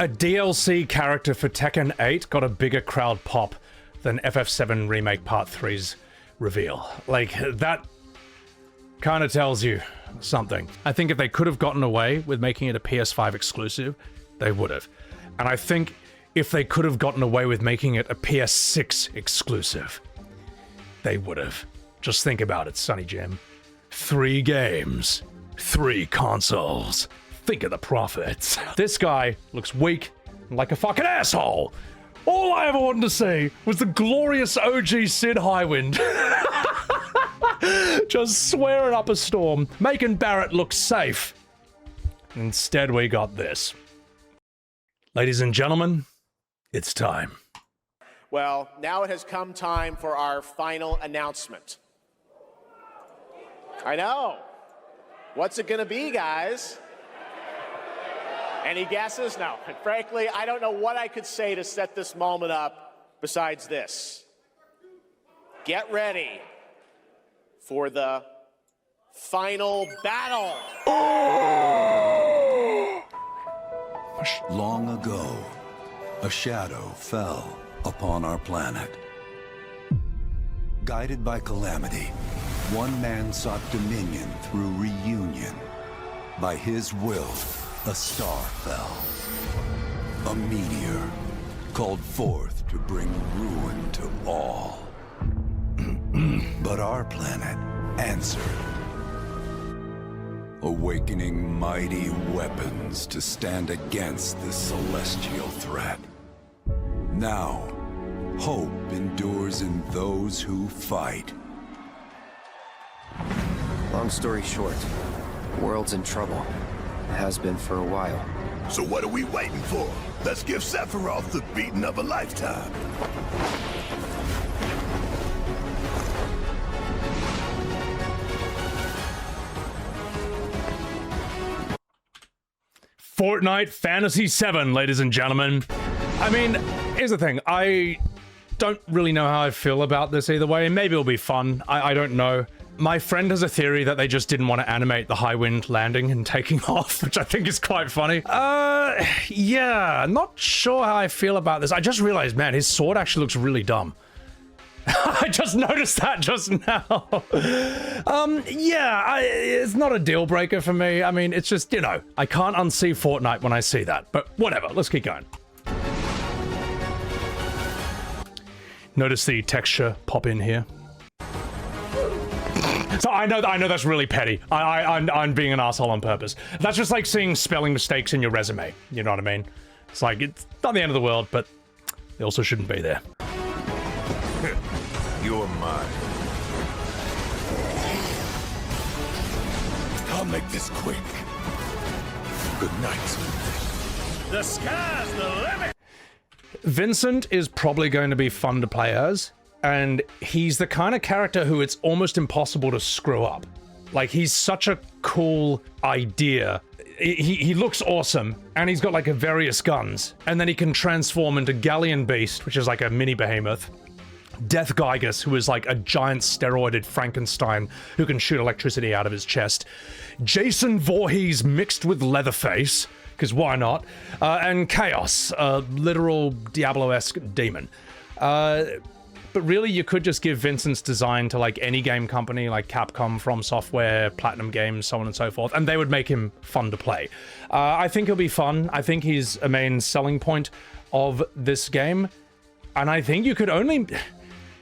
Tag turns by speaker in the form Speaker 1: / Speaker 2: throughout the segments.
Speaker 1: A DLC character for Tekken 8 got a bigger crowd pop than FF7 Remake Part 3's reveal. Like, that kind of tells you something. I think if they could have gotten away with making it a PS5 exclusive, they would have. And I think if they could have gotten away with making it a PS6 exclusive, they would have. Just think about it, Sonny Jim. 3 games, 3 consoles. Think of the profits. This guy looks weak and like a fucking asshole. All I ever wanted to see was the glorious OG Sid Highwind. Just swearing up a storm, making Barret look safe. Instead, we got this. Ladies and gentlemen, it's time.
Speaker 2: Well, now it has come time for our final announcement. I know. What's it gonna be, guys? Any guesses? No. And frankly, I don't know what I could say to set this moment up besides this. Get ready for the final battle.
Speaker 3: Long ago, a shadow fell upon our planet. Guided by calamity, one man sought dominion through reunion. By his will, a star fell. A meteor called forth to bring ruin to all. But our planet answered, awakening mighty weapons to stand against this celestial threat. Now, hope endures in those who fight.
Speaker 4: Long story short, the world's in trouble. It has been for a while.
Speaker 5: So what are we waiting for? Let's give Sephiroth the beating of a lifetime.
Speaker 1: Fortnite Fantasy 7, ladies and gentlemen. I mean, here's the thing. I don't really know how I feel about this either way. Maybe it'll be fun. I don't know. My friend has a theory that they just didn't want to animate the Highwind landing and taking off, which I think is quite funny. Yeah, not sure how I feel about this. I just realized, man, his sword actually looks really dumb. I just noticed that just now. Yeah, it's not a deal breaker for me. I mean, it's just, you know, I can't unsee Fortnite when I see that, but whatever, let's keep going. Notice the texture pop in here. So I know that's really petty. I'm being an asshole on purpose. That's just like seeing spelling mistakes in your resume. You know what I mean? It's like, it's not the end of the world, but they also shouldn't be there.
Speaker 5: You're mine. I'll make this quick. Good night.
Speaker 2: The sky's the limit.
Speaker 1: Vincent is probably going to be fun to play as, and he's the kind of character who it's almost impossible to screw up. Like, he's such a cool idea. He looks awesome, and he's got like a various guns, and then he can transform into Galleon Beast, which is like a mini behemoth. Death Gygus, who is like a giant steroided Frankenstein who can shoot electricity out of his chest. Jason Voorhees mixed with Leatherface, because why not? And Chaos, a literal Diablo-esque demon. But really, you could just give Vincent's design to like any game company, like Capcom, From Software, Platinum Games, so on and so forth, and they would make him fun to play. I think he'll be fun. I think he's a main selling point of this game. And I think you could only...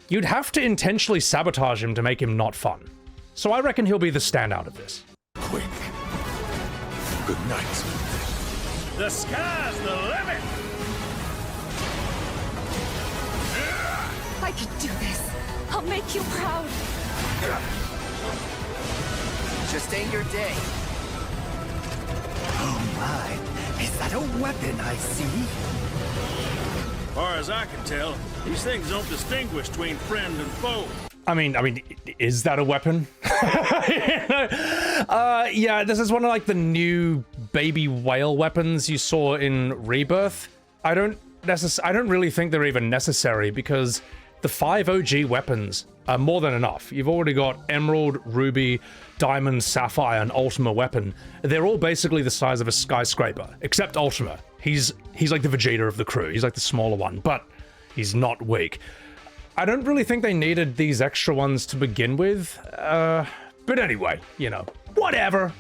Speaker 1: You'd have to intentionally sabotage him to make him not fun. So I reckon he'll be the standout of this.
Speaker 5: Quick. Good night.
Speaker 2: The sky's the limit.
Speaker 6: I can do this. I'll make you proud.
Speaker 4: Just ain't your day.
Speaker 7: Oh my, is that a weapon I see?
Speaker 8: As far as I can tell, these things don't distinguish between friend and foe.
Speaker 1: I mean, is that a weapon? Yeah, this is one of like the new baby whale weapons you saw in Rebirth. I don't really think they're even necessary because the 5 OG weapons are more than enough. You've already got Emerald, Ruby, Diamond, Sapphire, and Ultima weapon. They're all basically the size of a skyscraper, except Ultima. He's like the Vegeta of the crew. He's like the smaller one, but he's not weak. I don't really think they needed these extra ones to begin with. But anyway, you know, whatever.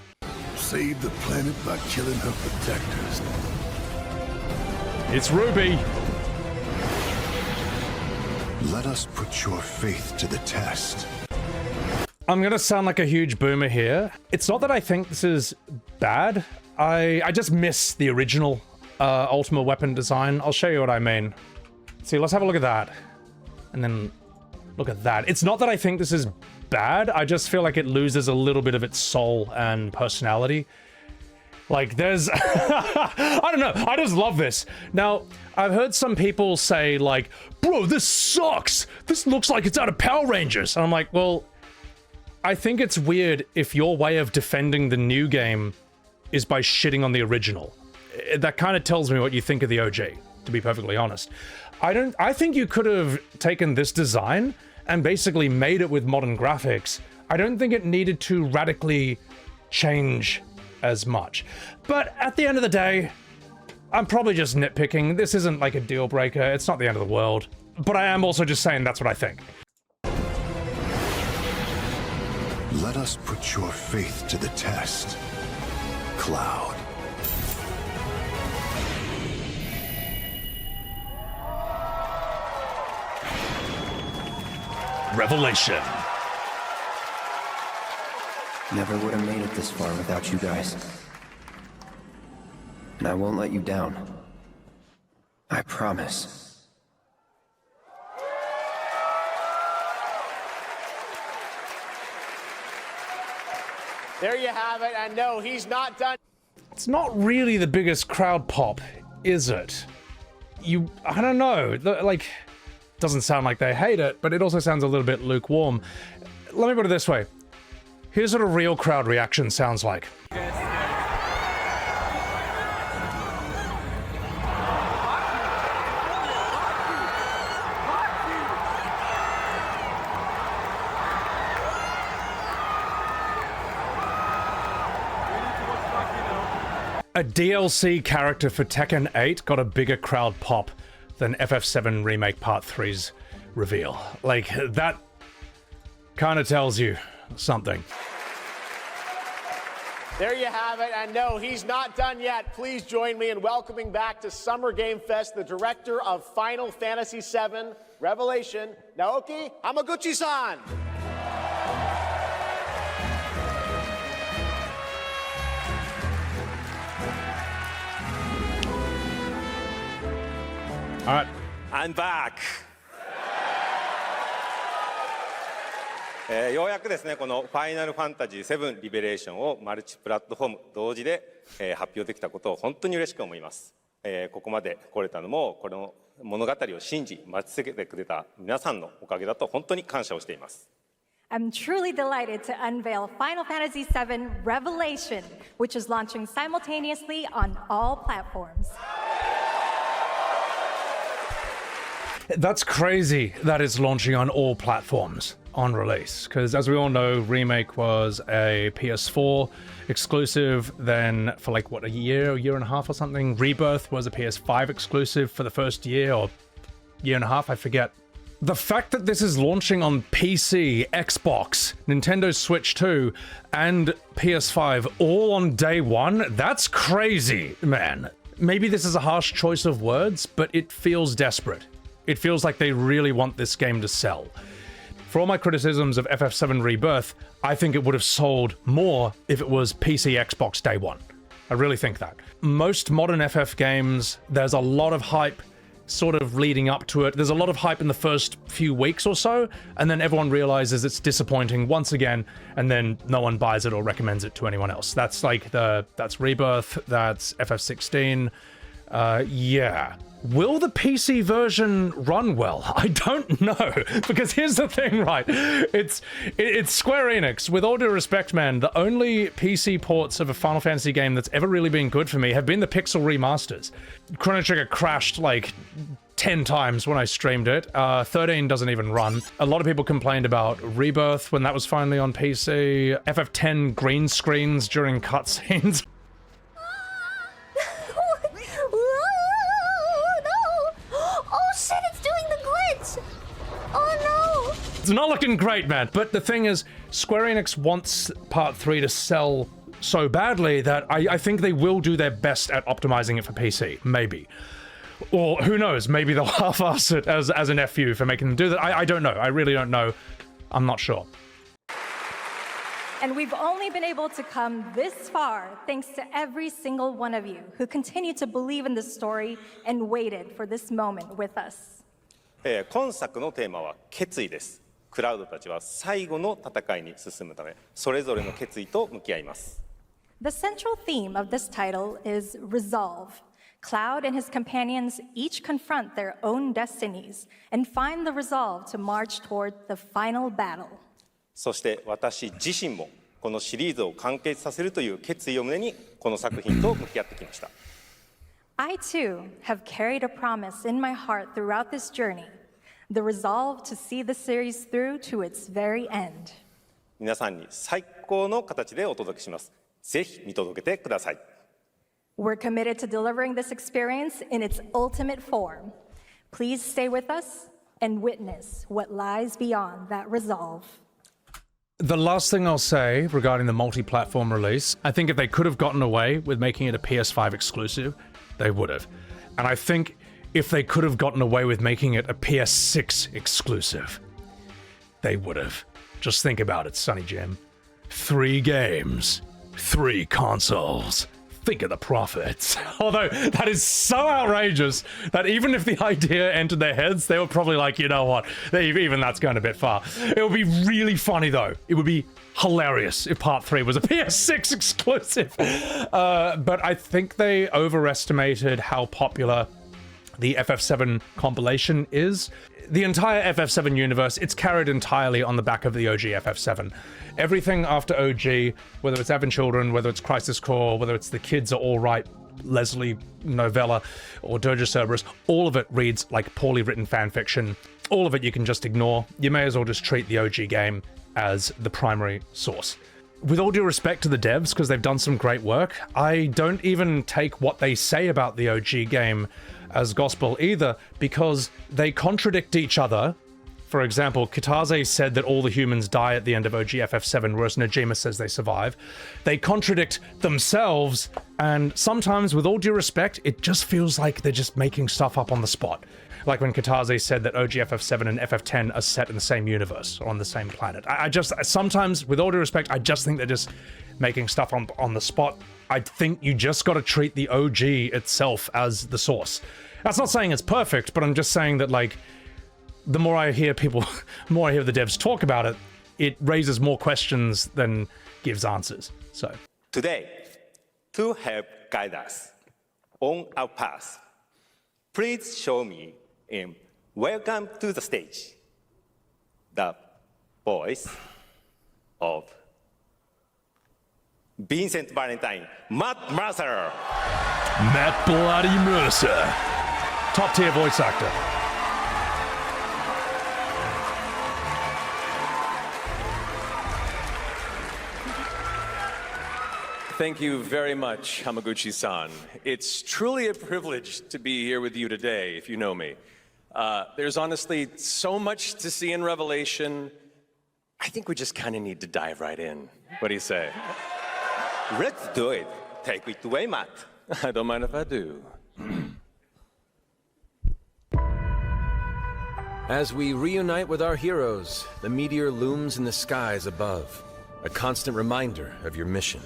Speaker 5: Save the planet by killing her protectors.
Speaker 1: It's Ruby.
Speaker 5: Let us put your faith to the test.
Speaker 1: I'm gonna sound like a huge boomer here. It's not that I think this is bad. I just miss the original Ultima weapon design. I'll show you what I mean. See, let's have a look at that. And then look at that. It's not that I think this is bad. I just feel like it loses a little bit of its soul and personality. Like, there's... I don't know. I just love this. Now, I've heard some people say, like, bro, this sucks. This looks like it's out of Power Rangers. And I'm like, well, I think it's weird if your way of defending the new game is by shitting on the original. That kind of tells me what you think of the OG, to be perfectly honest. I think you could have taken this design and basically made it with modern graphics. I don't think it needed to radically change as much. But at the end of the day, I'm probably just nitpicking. This isn't like a deal breaker. It's not the end of the world. But I am also just saying that's what I think.
Speaker 5: Let us put your faith to the test. Cloud.
Speaker 1: Revelation.
Speaker 4: Never would have made it this far without you guys. And I won't let you down. I promise.
Speaker 2: There you have it, and no, he's not done.
Speaker 1: It's not really the biggest crowd pop, is it? I don't know, like, doesn't sound like they hate it, but it also sounds a little bit lukewarm. Let me put it this way. Here's what a real crowd reaction sounds like. A DLC character for Tekken 8 got a bigger crowd pop than FF7 Remake Part 3's reveal. Like, that kind of tells you something.
Speaker 2: There you have it, and no, he's not done yet. Please join me in welcoming back to Summer Game Fest the director of Final Fantasy VII Revelation, Naoki Hamaguchi-san.
Speaker 1: All right.
Speaker 9: I'm back. ようやくですね、このファイナルファンタジー7リベレーションをマルチプラットフォーム同時で、発表できたことを本当に嬉しく思います。ここまで来れたのもこの物語を信じ待ち続けてくれた皆さんのおかげだと本当に感謝をしています。
Speaker 10: I'm truly delighted to unveil Final Fantasy VII Revelation, which is launching simultaneously on all platforms.
Speaker 1: That's crazy that it's launching on all platforms on release, because as we all know, Remake was a PS4 exclusive, then for like, what, a year and a half or something? Rebirth was a PS5 exclusive for the first year or year and a half, I forget. The fact that this is launching on PC, Xbox, Nintendo Switch 2, and PS5 all on day one, that's crazy, man. Maybe this is a harsh choice of words, but it feels desperate. It feels like they really want this game to sell. For all my criticisms of FF7 Rebirth, I think it would have sold more if it was PC, Xbox day one. I really think that. Most modern FF games, there's a lot of hype sort of leading up to it. There's a lot of hype in the first few weeks or so, and then everyone realizes it's disappointing once again, and then no one buys it or recommends it to anyone else. That's like that's Rebirth, that's FF16. Yeah. Will the PC version run well? I don't know, because here's the thing, right? It's Square Enix. With all due respect, man, the only PC ports of a Final Fantasy game that's ever really been good for me have been the Pixel remasters. Chrono Trigger crashed like 10 times when I streamed it. 13 doesn't even run. A lot of people complained about Rebirth when that was finally on PC. FF10 green screens during cutscenes. It's not looking great, man. But the thing is, Square Enix wants Part 3 to sell so badly that I think they will do their best at optimizing it for PC, maybe. Or who knows, maybe they'll half-ass it as an FU for making them do that. I don't know. I really don't know. I'm not sure.
Speaker 10: And we've only been able to come this far thanks to every single one of you who continue to believe in this story and waited for this moment with us.
Speaker 9: 今作のテーマは決意です。クラウドたちは最後の戦いに進むため、それぞれの決意と向き合います。
Speaker 10: The central theme of this title is resolve. Cloud and his companions each confront their own destinies and find the resolve to march toward the final battle.
Speaker 9: そして私自身もこのシリーズを完結させるという決意を胸にこの作品と向き合ってきました。
Speaker 10: I too have carried a promise in my heart throughout this journey, the resolve to see the series through to its very end.
Speaker 9: 皆さんに最高の形でお届けします。ぜひ見届けてください。
Speaker 10: We're committed to delivering this experience in its ultimate form. Please stay with us and witness what lies beyond that resolve.
Speaker 1: The last thing I'll say regarding the multi-platform release, I think if they could have gotten away with making it a PS5 exclusive, they would have. And I think if they could have gotten away with making it a PS6 exclusive, they would have. Just think about it, Sonny Jim. 3 games, 3 consoles. Think of the profits. Although that is so outrageous that even if the idea entered their heads, they were probably like, you know what, even that's going a bit far. It would be really funny though. It would be hilarious if Part 3 was a PS6 exclusive. But I think they overestimated how popular the FF7 compilation is. The entire FF7 universe, it's carried entirely on the back of the OG FF7. Everything after OG, whether it's Advent Children, whether it's Crisis Core, whether it's The Kids Are Alright, Leslie novella, or Dirge of Cerberus, all of it reads like poorly written fanfiction. All of it you can just ignore. You may as well just treat the OG game as the primary source. With all due respect to the devs, because they've done some great work, I don't even take what they say about the OG game as gospel either, because they contradict each other. For example, Kitase said that all the humans die at the end of OG FF7, whereas Najima says they survive. They contradict themselves, and sometimes, with all due respect, it just feels like they're just making stuff up on the spot. Like when Kitase said that OG FF7 and FF10 are set in the same universe, or on the same planet. I just, sometimes, with all due respect, I just think they're just making stuff on the spot. I think you just gotta treat the OG itself as the source. That's not saying it's perfect, but I'm just saying that, like, the more I hear the devs talk about it, it raises more questions than gives answers. So
Speaker 9: Today, to help guide us on our path, please show me in Welcome to the Stage, the voice of Vincent Valentine, Matt Mercer.
Speaker 1: Matt Bloody Mercer. Top tier voice actor.
Speaker 11: Thank you very much, Hamaguchi-san. It's truly a privilege to be here with you today, if you know me. There's honestly so much to see in Revelation. I think we just kind of need to dive right in. What do you say?
Speaker 9: Let's do it. Take it away, Matt.
Speaker 11: I don't mind if I do. As we reunite with our heroes, the meteor looms in the skies above, a constant reminder of your mission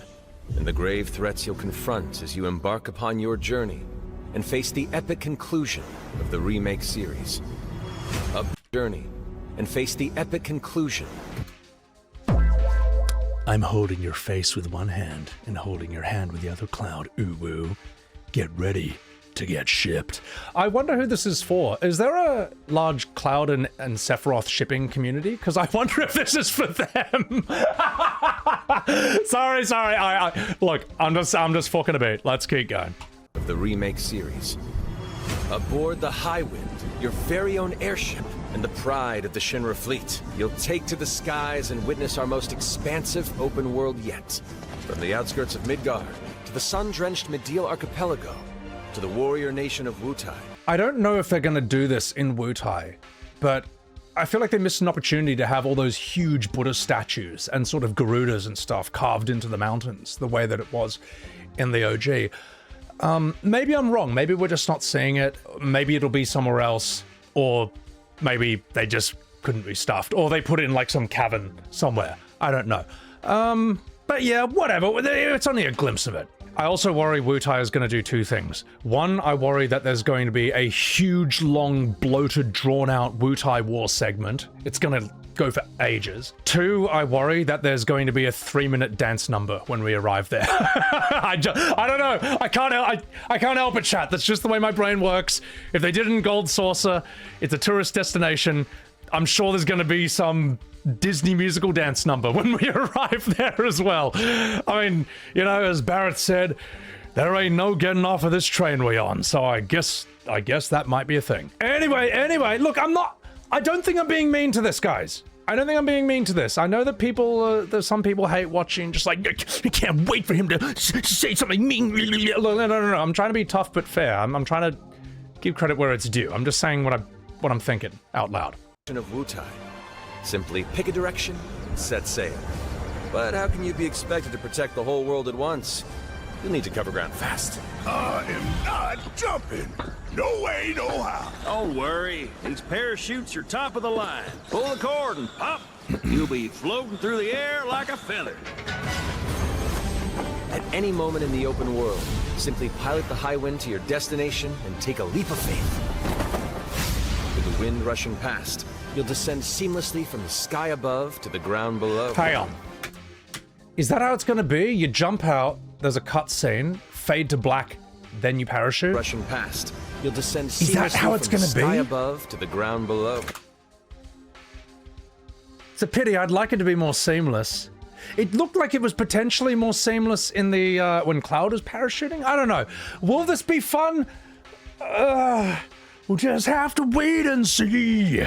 Speaker 11: and the grave threats you'll confront as you embark upon your journey and face the epic conclusion of the Remake series.
Speaker 1: I'm holding your face with one hand and holding your hand with the other, Cloud. Ooh woo. Get ready to get shipped. I wonder who this is for. Is there a large Cloud and Sephiroth shipping community? Because I wonder if this is for them. sorry. Look, I'm just fucking about. Let's keep going.
Speaker 11: Of the Remake series. Aboard the Highwind, your very own airship, and the pride of the Shinra fleet, you'll take to the skies and witness our most expansive open world yet. From the outskirts of Midgar, to the sun-drenched Mideel archipelago, to the warrior nation of Wutai.
Speaker 1: I don't know if they're gonna do this in Wutai, but I feel like they missed an opportunity to have all those huge Buddha statues and sort of Garudas and stuff carved into the mountains the way that it was in the OG. Maybe I'm wrong. Maybe we're just not seeing it. Maybe it'll be somewhere else. Or maybe they just couldn't be stuffed. Or they put it in like some cavern somewhere. I don't know. But yeah, whatever. It's only a glimpse of it. I also worry Wutai is going to do two things. One, I worry that there's going to be a huge, long, bloated, drawn-out Wutai war segment. It's going to go for ages. Two, I worry that there's going to be a 3-minute dance number when we arrive there. I don't know. I can't help it, chat. That's just the way my brain works. If they did it in Gold Saucer, it's a tourist destination. I'm sure there's going to be some Disney musical dance number when we arrive there as well. I mean, you know, as Barret said, there ain't no getting off of this train we on, so I guess that might be a thing. Anyway, look, I don't think I'm being mean to this, guys. I don't think I'm being mean to this. I know that there's some people hate watching, just like, I can't wait for him to say something mean. No. I'm trying to be tough but fair. I'm trying to give credit where it's due. I'm just saying what I'm thinking out loud.
Speaker 11: Of Wutai. Simply pick a direction and set sail. But how can you be expected to protect the whole world at once? You'll need to cover ground fast.
Speaker 5: I am not jumping. No way, no how.
Speaker 8: Don't worry. These parachutes are top of the line. Pull the cord and pop. You'll be floating through the air like a feather.
Speaker 11: At any moment in the open world, simply pilot the Highwind to your destination and take a leap of faith. With the wind rushing past, you'll descend seamlessly from the sky above to the ground below.
Speaker 1: Hang on. Is that how it's gonna be? You jump out, there's a cutscene, fade to black, then you parachute?
Speaker 11: Rushing past, you'll descend seamlessly
Speaker 1: Is that how it's
Speaker 11: from the
Speaker 1: gonna
Speaker 11: sky
Speaker 1: be?
Speaker 11: above to the ground below.
Speaker 1: It's a pity. I'd like it to be more seamless. It looked like it was potentially more seamless in the when Cloud was parachuting. I don't know. Will this be fun? We'll just have to wait and see.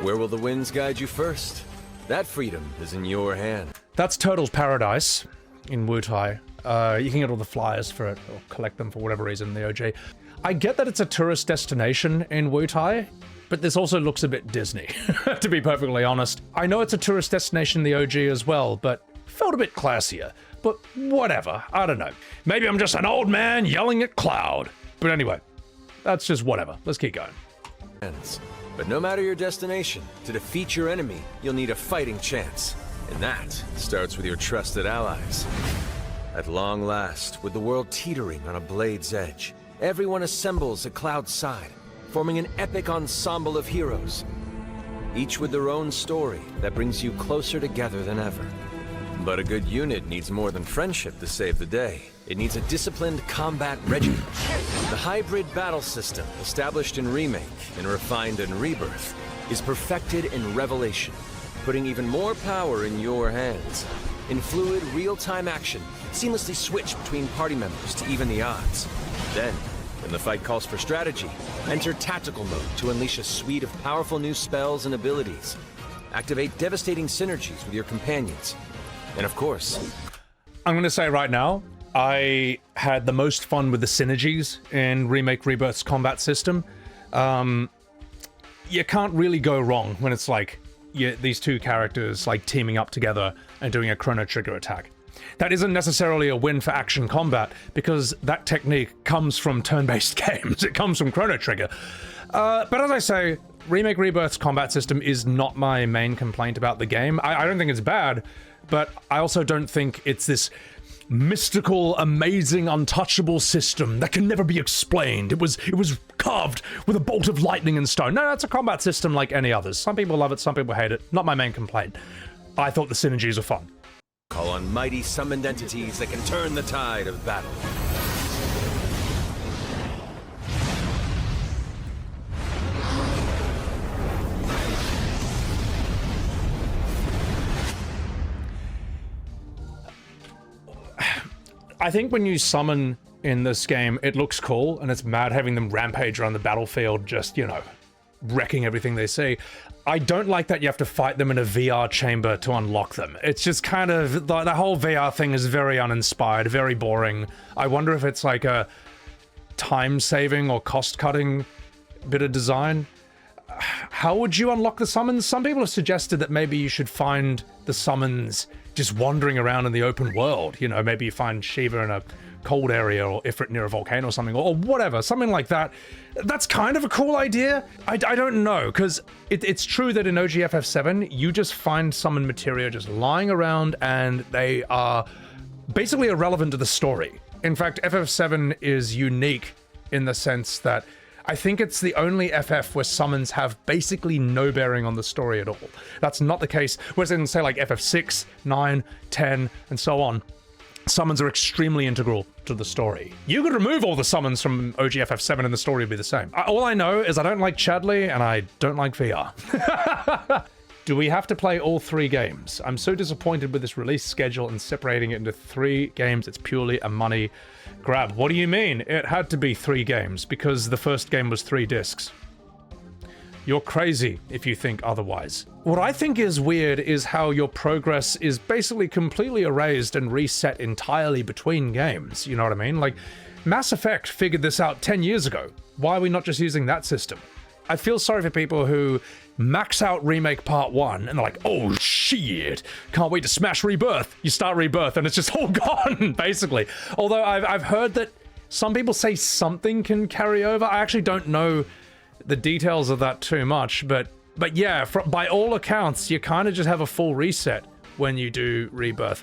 Speaker 11: Where will the winds guide you first? That freedom is in your hand.
Speaker 1: That's Turtle's Paradise in Wutai. You can get all the flyers for it, or collect them for whatever reason in the OG. I get that it's a tourist destination in Wutai, but this also looks a bit Disney, to be perfectly honest. I know it's a tourist destination in the OG as well, but felt a bit classier. But whatever, I don't know. Maybe I'm just an old man yelling at Cloud. But anyway, that's just whatever. Let's keep going.
Speaker 11: But no matter your destination, to defeat your enemy, you'll need a fighting chance. And that starts with your trusted allies. At long last, with the world teetering on a blade's edge, everyone assembles at Cloud's side, forming an epic ensemble of heroes. Each with their own story that brings you closer together than ever. But a good unit needs more than friendship to save the day. It needs a disciplined combat regiment. The hybrid battle system, established in Remake and refined in Rebirth, is perfected in Revelation, putting even more power in your hands. In fluid, real-time action, seamlessly switch between party members to even the odds. Then, when the fight calls for strategy, enter tactical mode to unleash a suite of powerful new spells and abilities. Activate devastating synergies with your companions. And of course,
Speaker 1: I'm going to say right now, I had the most fun with the synergies in Remake Rebirth's combat system. You can't really go wrong when it's like these two characters like teaming up together and doing a Chrono Trigger attack. That isn't necessarily a win for action combat, because that technique comes from turn-based games. It comes from Chrono Trigger. But as I say, Remake Rebirth's combat system is not my main complaint about the game. I don't think it's bad, but I also don't think it's this mystical, amazing, untouchable system that can never be explained. It was carved with a bolt of lightning and stone. No, it's a combat system like any others. Some people love it, some people hate it. Not my main complaint. I thought the synergies were fun.
Speaker 11: call on mighty summoned entities that can turn the tide of battle.
Speaker 1: I think when you summon in this game, it looks cool, and it's mad having them rampage around the battlefield, just, you know, wrecking everything they see. I don't like that you have to fight them in a VR chamber to unlock them. It's just kind of, the whole VR thing is very uninspired, very boring. I wonder if it's like a time-saving or cost-cutting bit of design. how would you unlock the summons? Some people have suggested that maybe you should find the summons just wandering around in the open world. You know, maybe you find Shiva in a cold area or Ifrit near a volcano or something, or whatever, something like that. That's kind of a cool idea. I don't know, because it's true that in OG FF7, you just find summon materia just lying around and they are basically irrelevant to the story. In fact, FF7 is unique in the sense that I think it's the only FF where summons have basically no bearing on the story at all. That's not the case. Whereas in, say, like FF6, 9, 10, and so on, summons are extremely integral to the story. You could remove all the summons from OG FF7 and the story would be the same. All I know is I don't like Chadley and I don't like VR. Do we have to play all 3 games? I'm so disappointed with this release schedule and separating it into 3 games. It's purely a money grab. What do you mean? It had to be 3 games because the first game was 3 discs. You're crazy if you think otherwise. What I think is weird is how your progress is basically completely erased and reset entirely between games. You know what I mean? Like, Mass Effect figured this out 10 years ago. Why are we not just using that system? I feel sorry for people who max out Remake Part 1 and they're like, oh shit, can't wait to smash Rebirth. You start Rebirth and it's just all gone, basically. Although I've heard that some people say something can carry over. I actually don't know the details of that too much, but yeah, by all accounts, you kind of just have a full reset when you do Rebirth.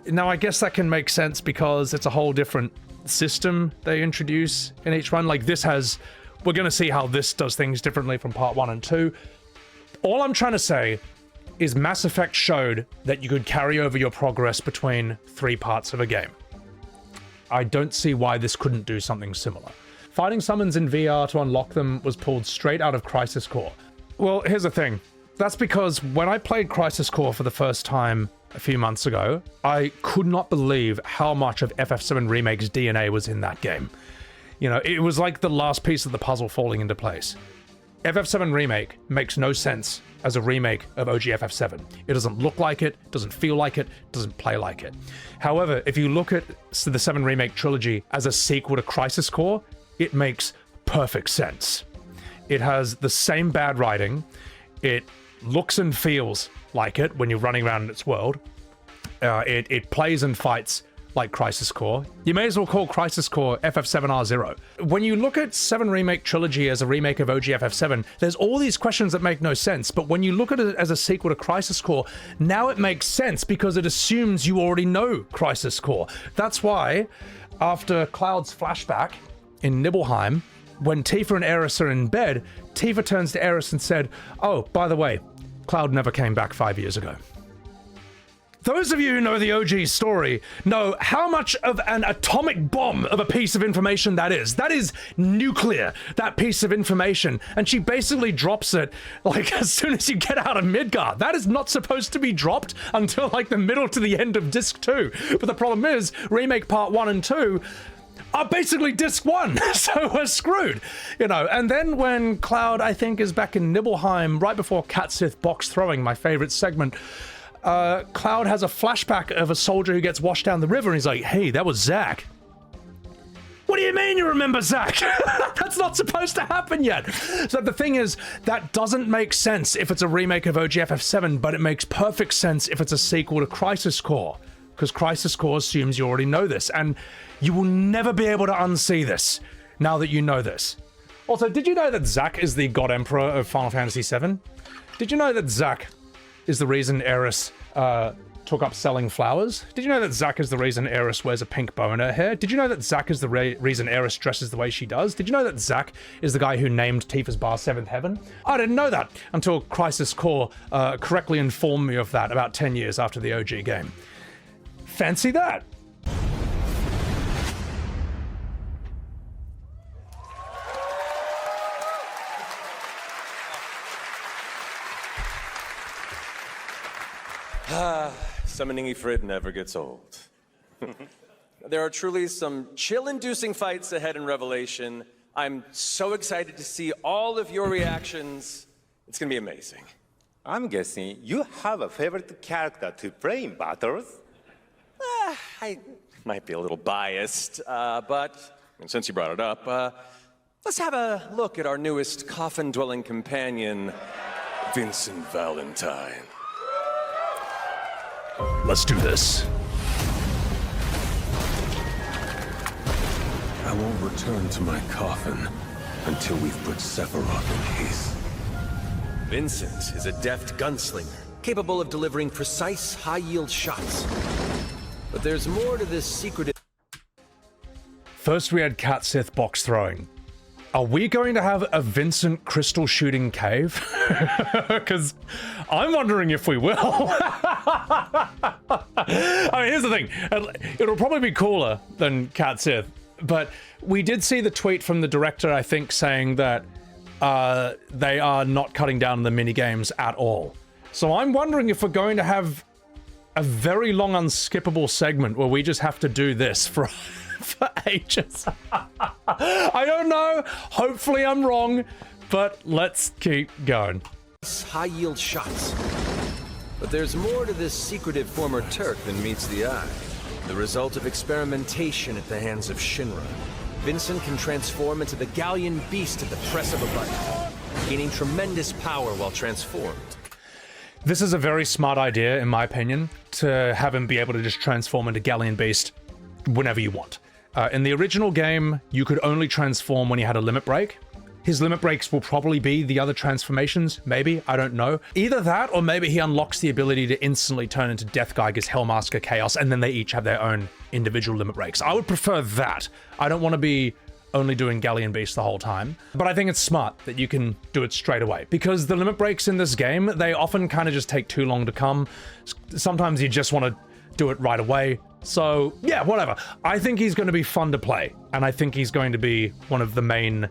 Speaker 1: Now, I guess that can make sense because it's a whole different system they introduce in each one. Like this has, we're going to see how this does things differently from Part 1 and 2. All I'm trying to say is Mass Effect showed that you could carry over your progress between 3 parts of a game. I don't see why this couldn't do something similar. Fighting summons in VR to unlock them was pulled straight out of Crisis Core. Well, here's the thing. That's because when I played Crisis Core for the first time a few months ago, I could not believe how much of FF7 Remake's DNA was in that game. You know, it was like the last piece of the puzzle falling into place. FF7 Remake makes no sense as a remake of OG FF7. It doesn't look like it, doesn't feel like it, doesn't play like it. However, if you look at the 7 Remake trilogy as a sequel to Crisis Core, it makes perfect sense. It has the same bad writing. It looks and feels like it when you're running around in its world. It plays and fights like Crisis Core. You may as well call Crisis Core FF7R0. When you look at 7 Remake Trilogy as a remake of OG FF7, there's all these questions that make no sense, but when you look at it as a sequel to Crisis Core, now it makes sense because it assumes you already know Crisis Core. That's why, after Cloud's flashback in Nibelheim, when Tifa and Aeris are in bed, Tifa turns to Aeris and said, oh, by the way, Cloud never came back 5 years ago. Those of you who know the OG story know how much of an atomic bomb of a piece of information that is. That is nuclear, that piece of information. And she basically drops it like as soon as you get out of Midgar. That is not supposed to be dropped until like the middle to the end of Disc 2. But the problem is, Remake Part 1 and 2 are basically Disc 1, so we're screwed, you know. And then when Cloud, I think, is back in Nibelheim, right before Cait Sith box throwing, my favorite segment, Cloud has a flashback of a soldier who gets washed down the river, and he's like, hey, that was Zack. What do you mean you remember Zack? That's not supposed to happen yet. So the thing is, that doesn't make sense if it's a remake of OG FF7, but it makes perfect sense if it's a sequel to Crisis Core, because Crisis Core assumes you already know this, and you will never be able to unsee this now that you know this. Also, did you know that Zack is the God Emperor of Final Fantasy VII? Did you know that Zack is the reason Aeris took up selling flowers? Did you know that Zack is the reason Aeris wears a pink bow in her hair? Did you know that Zack is the reason Aeris dresses the way she does? Did you know that Zack is the guy who named Tifa's bar 7th Heaven? I didn't know that until Crisis Core correctly informed me of that about 10 years after the OG game. Fancy that.
Speaker 11: Summoning Ifrit never gets old. There are truly some chill-inducing fights ahead in Revelation. I'm so excited to see all of your reactions. It's gonna be amazing.
Speaker 9: I'm guessing you have a favorite character to play in battles?
Speaker 11: I might be a little biased, but since you brought it up, Let's have a look at our newest coffin-dwelling companion, Vincent Valentine.
Speaker 1: Let's do this.
Speaker 11: I won't return to my coffin until we've put Sephiroth in peace. Vincent is a deft gunslinger, capable of delivering precise, high-yield shots. But there's more to this secretive...
Speaker 1: First we had Cait Sith box throwing. Are we going to have a Vincent crystal shooting cave? Because I'm wondering if we will. I mean, here's the thing. It'll probably be cooler than Cait Sith, but we did see the tweet from the director, I think, saying that they are not cutting down the minigames at all. So I'm wondering if we're going to have a very long unskippable segment where we just have to do this for ages. I don't know. Hopefully I'm wrong, but let's keep going.
Speaker 11: High-yield shots. But there's more to this secretive former Turk than meets the eye. The result of experimentation at the hands of Shinra. Vincent can transform into the Galleon Beast at the press of a button, gaining tremendous power while transformed.
Speaker 1: This is a very smart idea, in my opinion, to have him be able to just transform into Galleon Beast whenever you want. In the original game, you could only transform when you had a limit break. His limit breaks will probably be the other transformations, maybe, I don't know. Either that, or maybe he unlocks the ability to instantly turn into Death Geiger's Hellmasker Chaos, and then they each have their own individual limit breaks. I would prefer that. I don't want to be only doing Galleon Beast the whole time. But I think it's smart that you can do it straight away, because the limit breaks in this game, they often kind of just take too long to come. Sometimes you just want to do it right away. So yeah, whatever. I think he's going to be fun to play, and I think he's going to be one of the main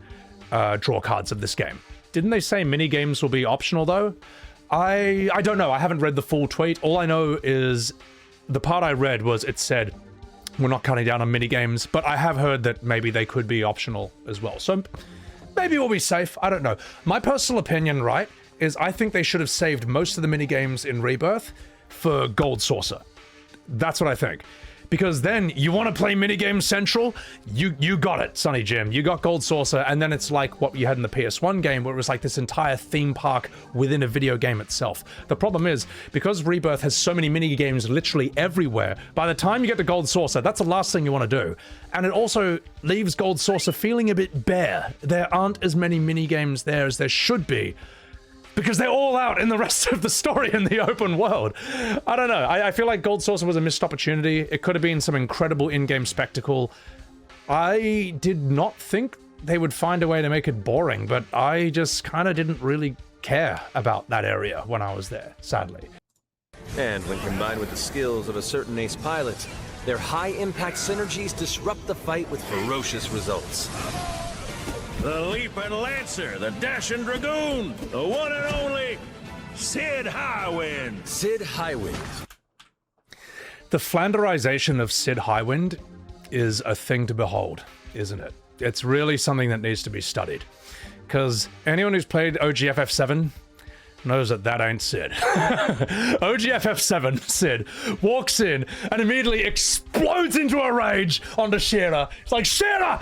Speaker 1: draw cards of this game. Didn't they say mini games will be optional though? I don't know. I haven't read the full tweet. All I know is the part I read was it said we're not cutting down on mini games, but I have heard that maybe they could be optional as well. So maybe we'll be safe. I don't know. My personal opinion, right, is I think they should have saved most of the mini games in Rebirth for Gold Saucer. That's what I think. Because then you want to play Minigame Central, you got it, Sonny Jim. You got Gold Saucer, and then it's like what you had in the PS1 game, where it was like this entire theme park within a video game itself. The problem is, because Rebirth has so many minigames literally everywhere, by the time you get to Gold Saucer, that's the last thing you want to do. And it also leaves Gold Saucer feeling a bit bare. There aren't as many minigames there as there should be, because they're all out in the rest of the story in the open world. I don't know. I feel like Gold Saucer was a missed opportunity. It could have been some incredible in-game spectacle. I did not think they would find a way to make it boring, but I just kind of didn't really care about that area when I was there, sadly.
Speaker 11: And when combined with the skills of a certain ace pilot, their high-impact synergies disrupt the fight with ferocious results.
Speaker 8: The Leaping Lancer, the Dashing Dragoon, the one and only Sid Highwind.
Speaker 11: Sid Highwind.
Speaker 1: The Flanderization of Sid Highwind is a thing to behold, isn't it? It's really something that needs to be studied. Because anyone who's played OG FF7 knows that that ain't Sid. OG FF7 Sid walks in and immediately explodes into a rage onto Shearer. It's like, Shearer,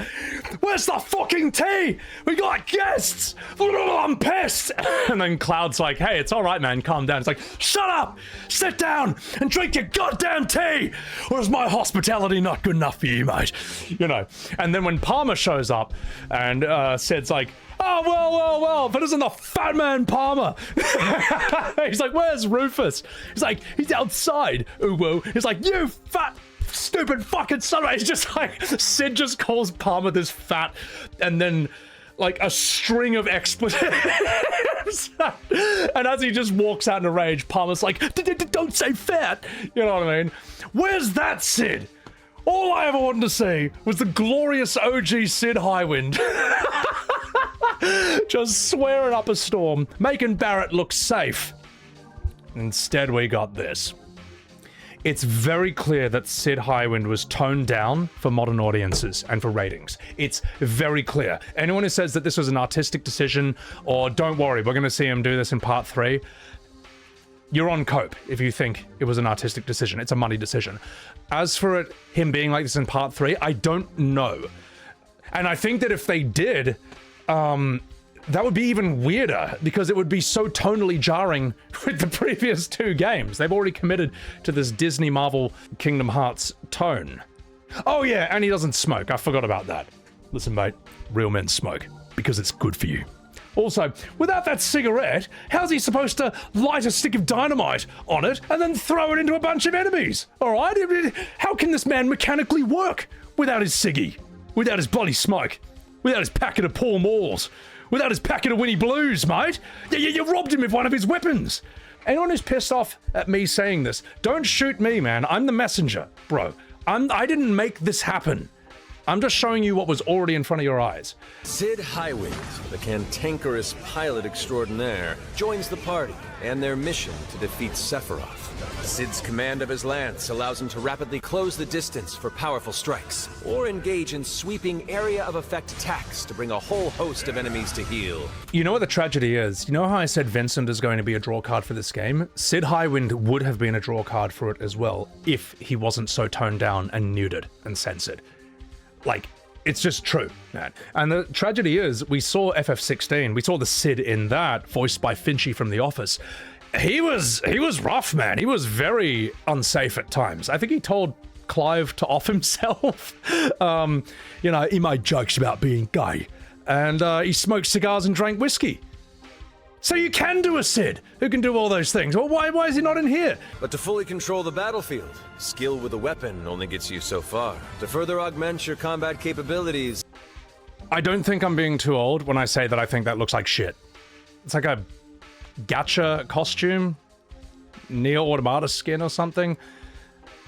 Speaker 1: where's the fucking tea? We got guests. I'm pissed. And then Cloud's like, hey, it's all right, man. Calm down. It's like, shut up, sit down and drink your goddamn tea. Or is my hospitality not good enough for you, mate? You know. And then when Palmer shows up and Sid's like, oh, well, but isn't the fat man Palmer? He's like, where's Rufus? He's like, he's outside. Uwu. He's like, you fat, stupid fucking son of a... He's just like, Sid just calls Palmer this fat, and then, like, a string of expletives. And as he just walks out in a rage, Palmer's like, don't say fat. You know what I mean? Where's that Sid? All I ever wanted to see was the glorious OG Sid Highwind. Just swearing up a storm, making Barret look safe. Instead, we got this. It's very clear that Sid Highwind was toned down for modern audiences and for ratings. It's very clear. Anyone who says that this was an artistic decision, or don't worry, we're going to see him do this in part 3, you're on cope if you think it was an artistic decision. It's a money decision. As for him being like this in part 3, I don't know. And I think that if they did, that would be even weirder because it would be so tonally jarring with the previous 2 games. They've already committed to this Disney Marvel Kingdom Hearts tone. Oh yeah, and he doesn't smoke. I forgot about that. Listen, mate, real men smoke because it's good for you. Also, without that cigarette, how's he supposed to light a stick of dynamite on it and then throw it into a bunch of enemies? All right? How can this man mechanically work without his ciggy? Without his bloody smoke? Without his packet of Pall Malls? Without his packet of Winnie Blues, mate? You robbed him of one of his weapons. Anyone who's pissed off at me saying this, don't shoot me, man. I'm the messenger, bro. I didn't make this happen. I'm just showing you what was already in front of your eyes.
Speaker 11: Sid Highwind, the cantankerous pilot extraordinaire, joins the party and their mission to defeat Sephiroth. Sid's command of his lance allows him to rapidly close the distance for powerful strikes, or engage in sweeping area of effect attacks to bring a whole host of enemies to heel.
Speaker 1: You know what the tragedy is? You know how I said Vincent is going to be a draw card for this game? Sid Highwind would have been a draw card for it as well if he wasn't so toned down and neutered and censored. Like, it's just true, man. And the tragedy is, we saw FF16, we saw the Sid in that, voiced by Finchy from The Office. He was rough, man. He was very unsafe at times. I think he told Clive to off himself. You know, he made jokes about being gay. And he smoked cigars and drank whiskey. So you can do a Sid who can do all those things. Well, why is he not in here?
Speaker 11: But to fully control the battlefield, skill with a weapon only gets you so far. To further augment your combat capabilities...
Speaker 1: I don't think I'm being too old when I say that I think that looks like shit. It's like a gacha costume, Neo Automata skin or something.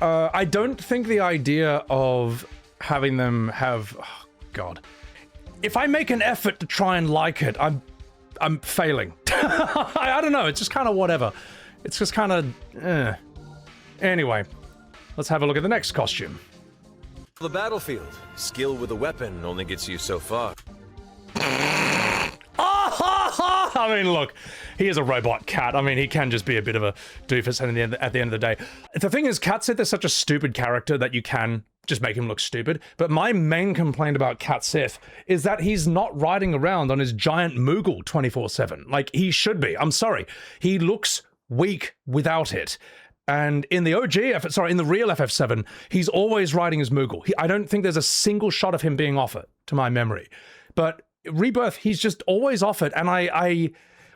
Speaker 1: I don't think the idea of having them have... Oh, God. If I make an effort to try and like it, I'm failing. I don't know, it's just kind of whatever. It's just kind of... Anyway, let's have a look at the next costume.
Speaker 11: The battlefield, skill with a weapon only gets you so far.
Speaker 1: I mean, look, he is a robot cat. I mean, he can just be a bit of a doofus at the end of the day. The thing is, Cait Sith is such a stupid character that you can just make him look stupid. But my main complaint about Cait Sith is that he's not riding around on his giant Moogle 24/7. Like, he should be. I'm sorry. He looks weak without it. And in the in the real FF7, he's always riding his Moogle. I don't think there's a single shot of him being off it, to my memory. But Rebirth, he's just always off it. And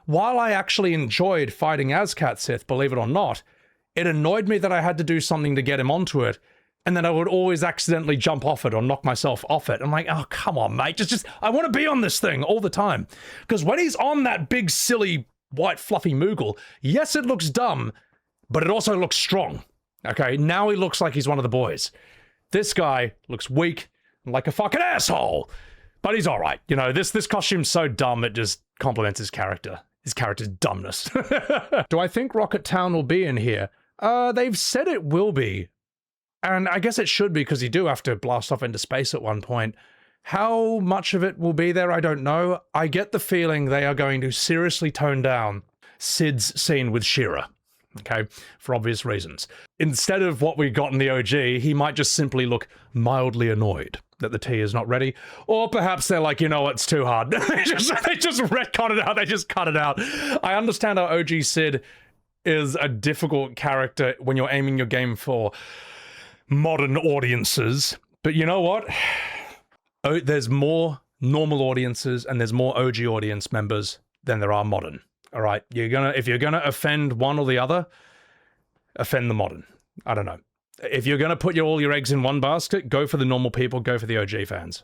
Speaker 1: while I actually enjoyed fighting as Cait Sith, believe it or not, it annoyed me that I had to do something to get him onto it. And then I would always accidentally jump off it or knock myself off it. I'm like, oh, come on, mate. Just I want to be on this thing all the time. Because when he's on that big, silly, white, fluffy Moogle, yes, it looks dumb, but it also looks strong. Okay, now he looks like he's one of the boys. This guy looks weak and like a fucking asshole. But he's all right. You know, this costume's so dumb, it just complements his character. His character's dumbness. Do I think Rocket Town will be in here? They've said it will be. And I guess it should be, because you do have to blast off into space at one point. How much of it will be there, I don't know. I get the feeling they are going to seriously tone down Sid's scene with Shira. Okay, for obvious reasons. Instead of what we got in the OG, he might just simply look mildly annoyed that the tea is not ready. Or perhaps they're like, you know, it's too hard. they just retcon it out, they just cut it out. I understand our OG Sid is a difficult character when you're aiming your game for modern audiences. But you know what? Oh, there's more normal audiences and there's more OG audience members than there are modern. All right, if you're gonna offend one or the other, offend the modern. I don't know. If you're gonna put all your eggs in one basket, go for the normal people, go for the OG fans.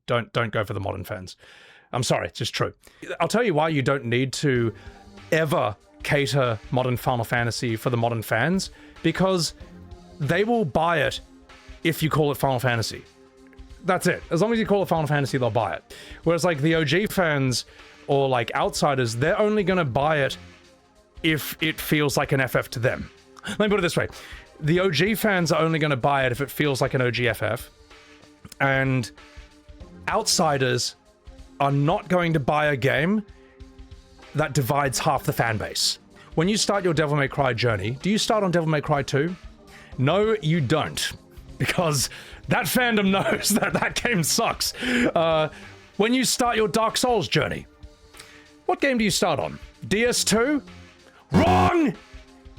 Speaker 1: Don't go for the modern fans. I'm sorry, it's just true. I'll tell you why you don't need to ever cater modern Final Fantasy for the modern fans, because they will buy it if you call it Final Fantasy. That's it. As long as you call it Final Fantasy, they'll buy it. Whereas like the OG fans, or like outsiders, they're only going to buy it if it feels like an FF to them. Let me put it this way. The OG fans are only going to buy it if it feels like an OG FF. And outsiders are not going to buy a game that divides half the fan base. When you start your Devil May Cry journey, do you start on Devil May Cry 2? No, you don't. because that fandom knows that that game sucks. When you start your Dark Souls journey, what game do you start on? DS2? Wrong!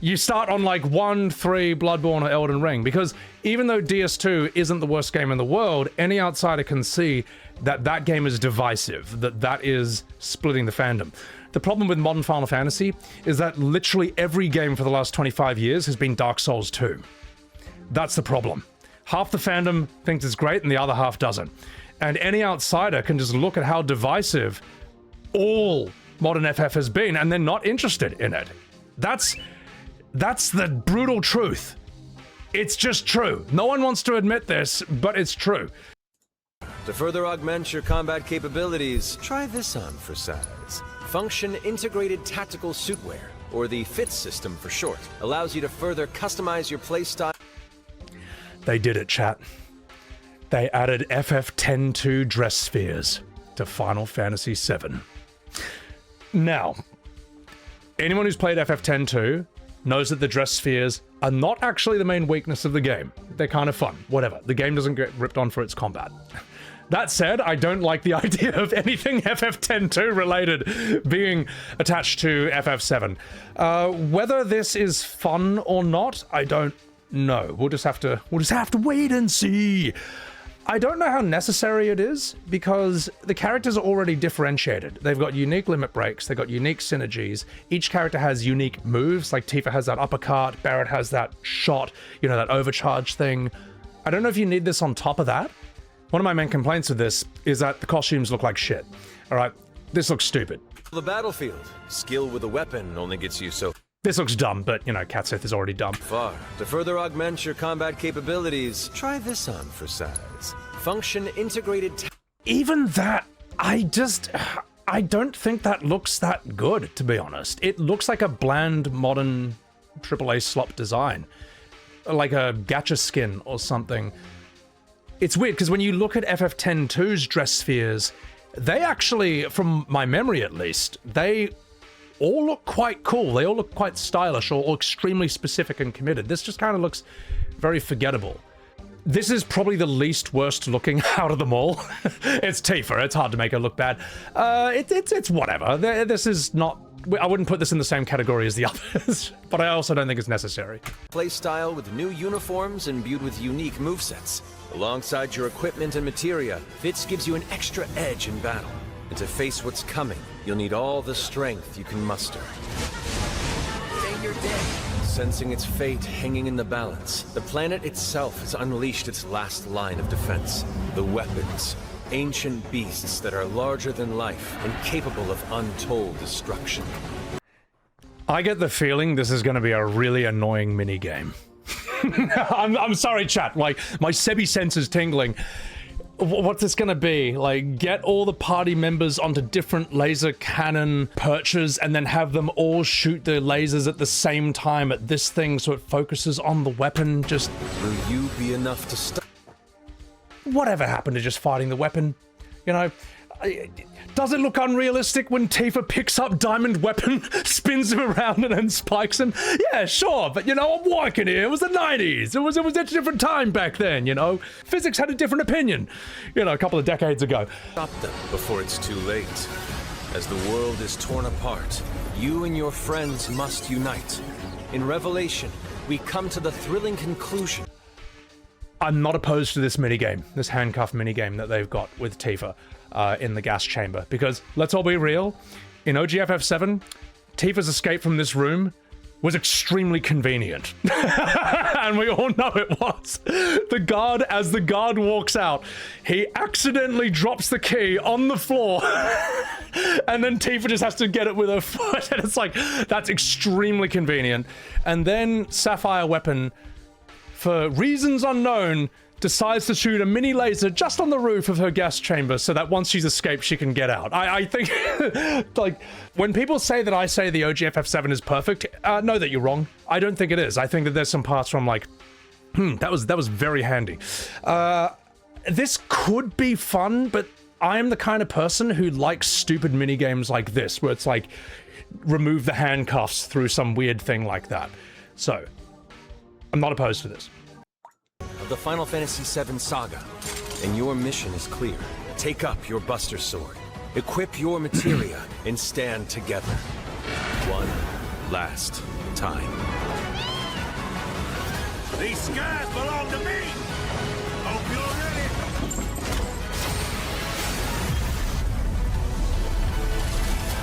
Speaker 1: You start on like 1, 3, Bloodborne or Elden Ring, because even though DS2 isn't the worst game in the world, any outsider can see that that game is divisive, that is splitting the fandom. The problem with modern Final Fantasy is that literally every game for the last 25 years has been Dark Souls 2. That's the problem. Half the fandom thinks it's great and the other half doesn't. And any outsider can just look at how divisive all modern FF has been and they're not interested in it. That's the brutal truth. It's just true. No one wants to admit this, but it's true.
Speaker 11: To further augment your combat capabilities, try this on for size. Function Integrated Tactical Suitwear, or the FIT system for short, allows you to further customize your playstyle.
Speaker 1: They did it, chat. They added FF10-2 dress spheres to Final Fantasy VII. Now, anyone who's played FF10-2 knows that the dress spheres are not actually the main weakness of the game. They're kind of fun, whatever. The game doesn't get ripped on for its combat. That said, I don't like the idea of anything FF10-2 related being attached to FF7. Whether this is fun or not, I don't know. We'll just have to wait and see. I don't know how necessary it is, because the characters are already differentiated. They've got unique limit breaks, they've got unique synergies. Each character has unique moves, like Tifa has that uppercut, Barret has that shot, you know, that overcharge thing. I don't know if you need this on top of that. One of my main complaints with this is that the costumes look like shit. Alright, this looks stupid.
Speaker 11: The battlefield. Skill with a weapon only gets you so
Speaker 1: This looks dumb, but, you know, Cait Sith is already dumb.
Speaker 11: far. To further augment your combat capabilities, try this on for size. Function Integrated
Speaker 1: Even that, I don't think that looks that good, to be honest. It looks like a bland, modern AAA slop design. Like a gacha skin or something. It's weird, because when you look at FF10-2's dress spheres, they actually, from my memory at least, they all look quite cool. They all look quite stylish or extremely specific and committed. This just kind of looks very forgettable. This is probably the least worst looking out of them all. It's Tifa, it's hard to make her look bad. It's whatever. This is not... I wouldn't put this in the same category as the others, but I also don't think it's necessary.
Speaker 11: playstyle with new uniforms imbued with unique movesets. Alongside your equipment and materia, Fits gives you an extra edge in battle. And to face what's coming, you'll need all the strength you can muster. Say your day. Sensing its fate hanging in the balance, the planet itself has unleashed its last line of defense. The weapons. Ancient beasts that are larger than life and capable of untold destruction.
Speaker 1: I get the feeling this is going to be a really annoying minigame. I'm sorry, chat. Like, my Sebby sense is tingling. What's this gonna be? Like, get all the party members onto different laser cannon perches and then have them all shoot their lasers at the same time at this thing so it focuses on the weapon. Just...
Speaker 11: Will you be enough to stop?
Speaker 1: Whatever happened to just fighting the weapon? You know, does it look unrealistic when Tifa picks up Diamond Weapon, spins him around and then spikes him? Yeah, sure, but you know, I'm working here. It was the 90s. It was a different time back then, you know? Physics had a different opinion, you know, a couple of decades ago.
Speaker 11: Stop them before it's too late. As the world is torn apart, you and your friends must unite. In Revelation, we come to the thrilling conclusion.
Speaker 1: I'm not opposed to this minigame, this handcuff minigame that they've got with Tifa in the gas chamber, because let's all be real, in OG FF7, Tifa's escape from this room was extremely convenient. And we all know it was. The guard, as the guard walks out, he accidentally drops the key on the floor, and then Tifa just has to get it with her foot, and it's like, that's extremely convenient. And then Sapphire Weapon, for reasons unknown, decides to shoot a mini laser just on the roof of her gas chamber so that once she's escaped, she can get out. I think, like, when people say that I say the OG FF7 is perfect, know that you're wrong. I don't think it is. I think that there's some parts where I'm like, that was very handy. This could be fun, but I am the kind of person who likes stupid mini games like this, where it's like, remove the handcuffs through some weird thing like that. So, I'm not opposed to this.
Speaker 11: of the Final Fantasy VII Saga, and your mission is clear. Take up your Buster Sword, equip your materia, and stand together. One last time.
Speaker 8: These skies belong to me! Hope you're ready!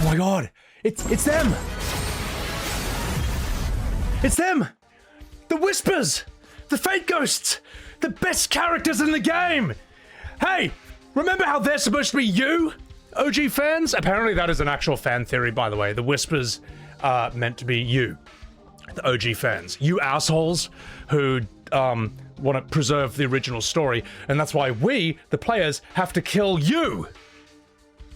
Speaker 1: Oh my god! It's them! It's them! The Whispers! The Fate Ghosts! The best characters in the game! Hey! Remember how they're supposed to be you? OG fans? Apparently that is an actual fan theory, by the way. The Whispers are meant to be you. The OG fans. You assholes who want to preserve the original story, and that's why we, the players, have to kill you!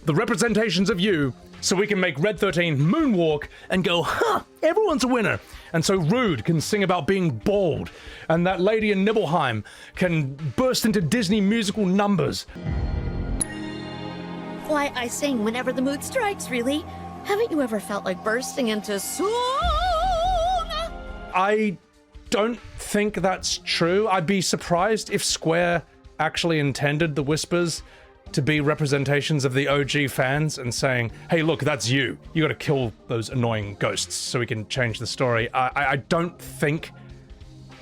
Speaker 1: The representations of you, so we can make Red 13 moonwalk and go, huh, everyone's a winner. And so Rude can sing about being bald, and that lady in Nibelheim can burst into Disney musical numbers.
Speaker 12: Why, I sing whenever the mood strikes, really. Haven't you ever felt like bursting into song?
Speaker 1: I don't think that's true. I'd be surprised if Square actually intended the Whispers to be representations of the OG fans and saying, hey, look, that's you. You gotta kill those annoying ghosts so we can change the story. I don't think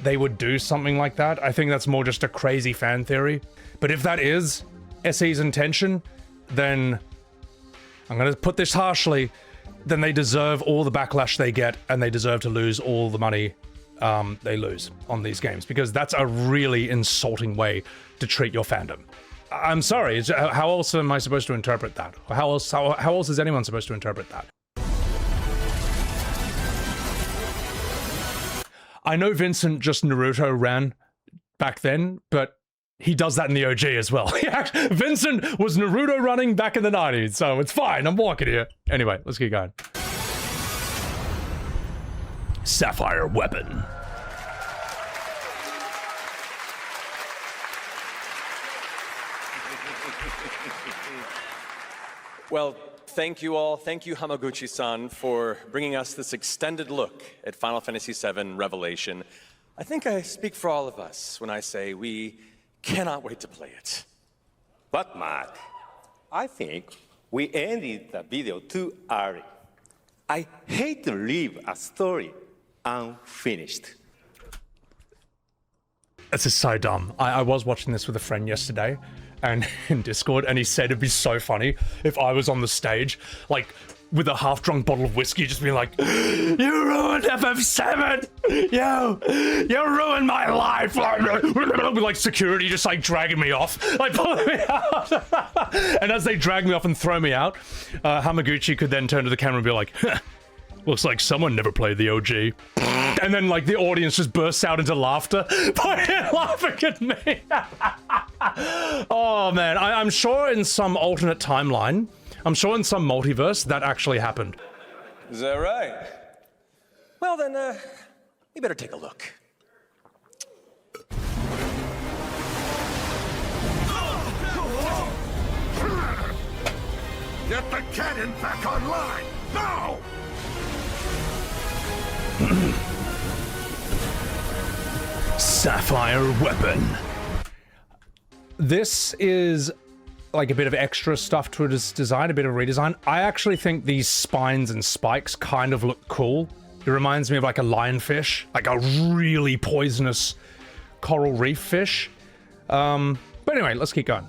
Speaker 1: they would do something like that. I think that's more just a crazy fan theory. But if that is SE's intention, then I'm gonna put this harshly, then they deserve all the backlash they get, and they deserve to lose all the money they lose on these games, because that's a really insulting way to treat your fandom. I'm sorry, how else am I supposed to interpret that? How else is anyone supposed to interpret that? I know Vincent just Naruto ran back then, but he does that in the OG as well. Vincent was Naruto running back in the 90s, so it's fine, I'm walking here. Anyway, let's keep going. Sapphire Weapon.
Speaker 11: Well, thank you all. Thank you, Hamaguchi-san, for bringing us this extended look at Final Fantasy VII Revelation. I think I speak for all of us when I say we cannot wait to play it.
Speaker 9: But Mark, I think we ended the video too early. I hate to leave a story unfinished.
Speaker 1: This is so dumb. I was watching this with a friend yesterday, and in Discord, and he said it'd be so funny if I was on the stage, like, with a half-drunk bottle of whiskey, just being like, you ruined FF7! You ruined my life! With, like, security just, like, dragging me off, like, pulling me out. And as they drag me off and throw me out, Hamaguchi could then turn to the camera and be like, looks like someone never played the OG. And then, like, the audience just bursts out into laughter. Laughing at me. Oh, man. I'm sure in some alternate timeline, I'm sure in some multiverse, that actually happened.
Speaker 11: Is that right? Well, then, we better take a look.
Speaker 5: Get the cannon back online, now!
Speaker 1: Sapphire Weapon. This is like a bit of extra stuff to its design, a bit of redesign. I actually think these spines and spikes kind of look cool. It reminds me of like a lionfish, like a really poisonous coral reef fish. But anyway, let's keep going.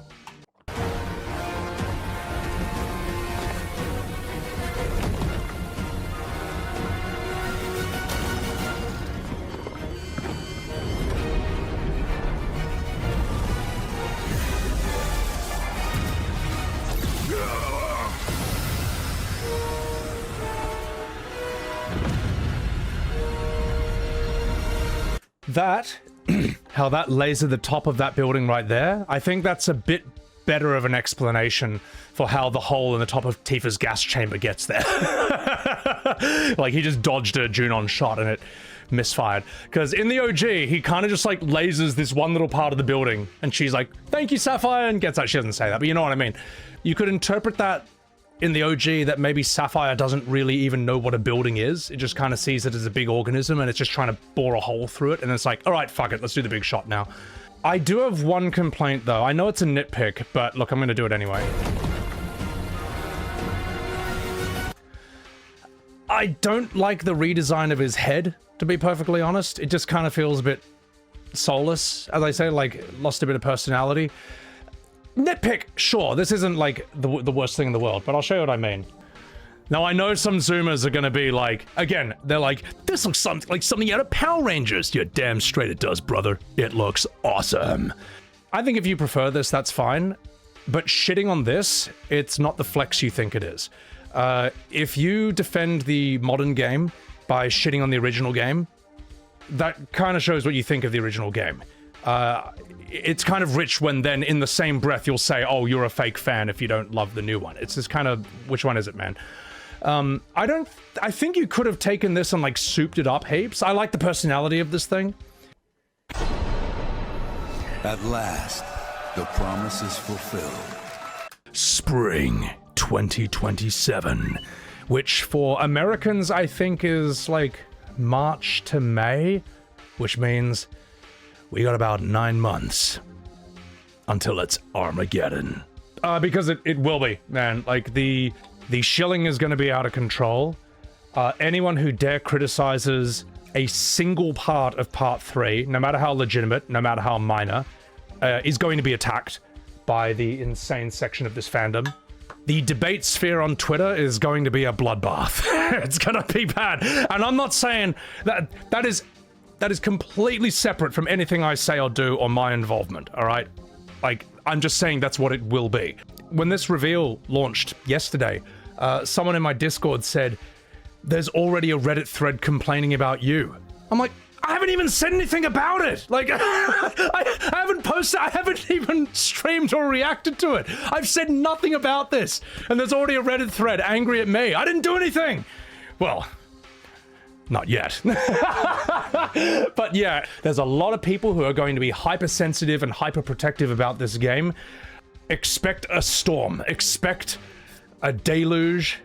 Speaker 1: That, how that lays at the top of that building right there, I think that's a bit better of an explanation for how the hole in the top of Tifa's gas chamber gets there. Like, he just dodged a Junon shot and it misfired. Because in the OG, he kind of just, like, lasers this one little part of the building, and she's like, thank you, Sapphire, and gets out. She doesn't say that, but you know what I mean. You could interpret that in the OG that maybe Sapphire doesn't really even know what a building is. It just kind of sees it as a big organism and it's just trying to bore a hole through it, and it's like, all right, fuck it, let's do the big shot now. I do have one complaint, though. I know it's a nitpick, but look, I'm going to do it anyway. I don't like the redesign of his head, to be perfectly honest. It just kind of feels a bit soulless, as I say, like, lost a bit of personality. Nitpick, sure, this isn't, like, the worst thing in the world, but I'll show you what I mean. Now, I know some Zoomers are gonna be like, again, they're like, this looks like something out of Power Rangers. You're damn straight it does, brother. It looks awesome. I think if you prefer this, that's fine. But shitting on this, it's not the flex you think it is. If you defend the modern game by shitting on the original game, that kind of shows what you think of the original game. It's kind of rich when then in the same breath you'll say, oh, you're a fake fan if you don't love the new one. It's just kind of, which one is it, man? I think you could have taken this and like souped it up heaps. I like the personality of this thing.
Speaker 3: At last, the promise is fulfilled.
Speaker 1: Spring 2027, which for Americans I think is like March to May, which means we got about 9 months until it's Armageddon. Because it will be, man. Like the shilling is going to be out of control. Anyone who dare criticizes a single part of Part 3, no matter how legitimate, no matter how minor, is going to be attacked by the insane section of this fandom. The debate sphere on Twitter is going to be a bloodbath. It's gonna be bad. And I'm not saying that is completely separate from anything I say or do or my involvement, all right? Like, I'm just saying that's what it will be. When this reveal launched yesterday, someone in my Discord said, there's already a Reddit thread complaining about you. I'm like, I haven't even said anything about it. Like, I haven't posted, I haven't even streamed or reacted to it. I've said nothing about this. And there's already a Reddit thread angry at me. I didn't do anything. Well, not yet. But yeah, there's a lot of people who are going to be hypersensitive and hyperprotective about this game. Expect a storm. Expect a deluge.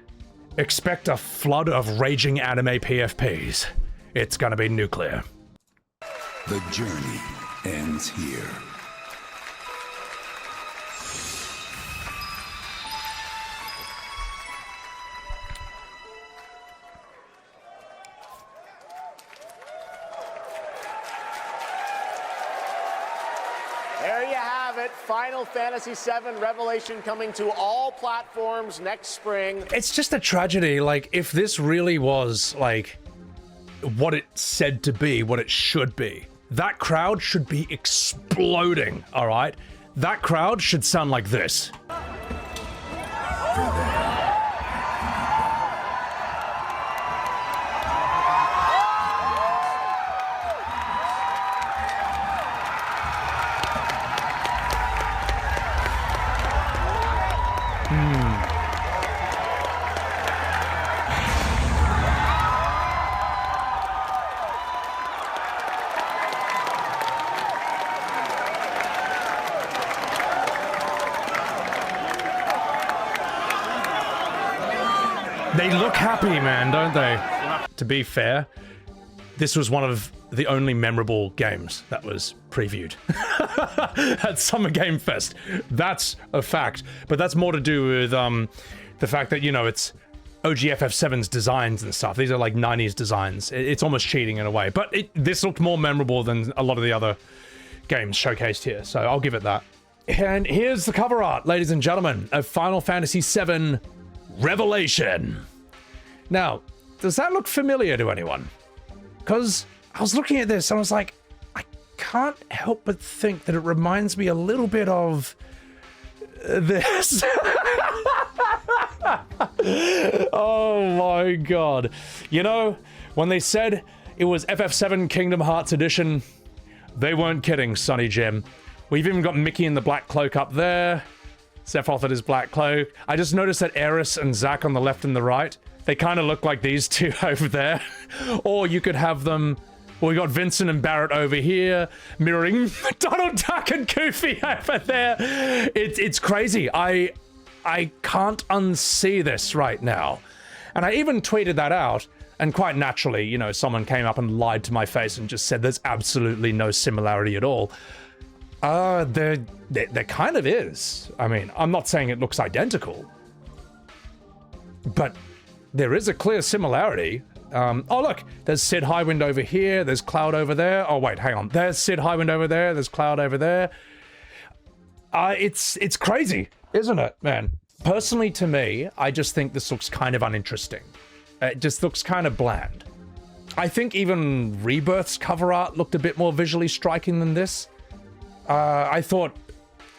Speaker 1: Expect a flood of raging anime PFPs. It's gonna be nuclear.
Speaker 3: The journey ends here.
Speaker 2: There you have it. Final Fantasy VII Revelation coming to all platforms next spring.
Speaker 1: It's just a tragedy. Like, if this really was, like, what it said to be, what it should be, that crowd should be exploding, all right? That crowd should sound like this. They look happy, man, don't they? To be fair, this was one of the only memorable games that was previewed at Summer Game Fest. That's a fact, but that's more to do with the fact that, you know, it's OG FF7's designs and stuff. These are like 90s designs. It's almost cheating in a way, but this looked more memorable than a lot of the other games showcased here, so I'll give it that. And here's the cover art, ladies and gentlemen, of Final Fantasy VII Revelation. Now, does that look familiar to anyone? Because I was looking at this and I was like, I can't help but think that it reminds me a little bit of this. Oh my god. You know, when they said it was FF7 Kingdom Hearts Edition, they weren't kidding, Sonny Jim. We've even got Mickey in the black cloak up there. Sephiroth at his black cloak. I just noticed that Aeris and Zack on the left and the right, they kind of look like these two over there. Or you could have them, well, we got Vincent and Barret over here, mirroring Donald Duck and Goofy over there. It's crazy. I can't unsee this right now. And I even tweeted that out, and quite naturally, you know, someone came up and lied to my face and just said there's absolutely no similarity at all. There kind of is. I mean, I'm not saying it looks identical, but there is a clear similarity. Oh look, there's Sid Highwind over here, there's Cloud over there. Oh wait, hang on. There's Sid Highwind over there, there's Cloud over there. It's crazy, isn't it, man? Personally, to me, I just think this looks kind of uninteresting. It just looks kind of bland. I think even Rebirth's cover art looked a bit more visually striking than this. I thought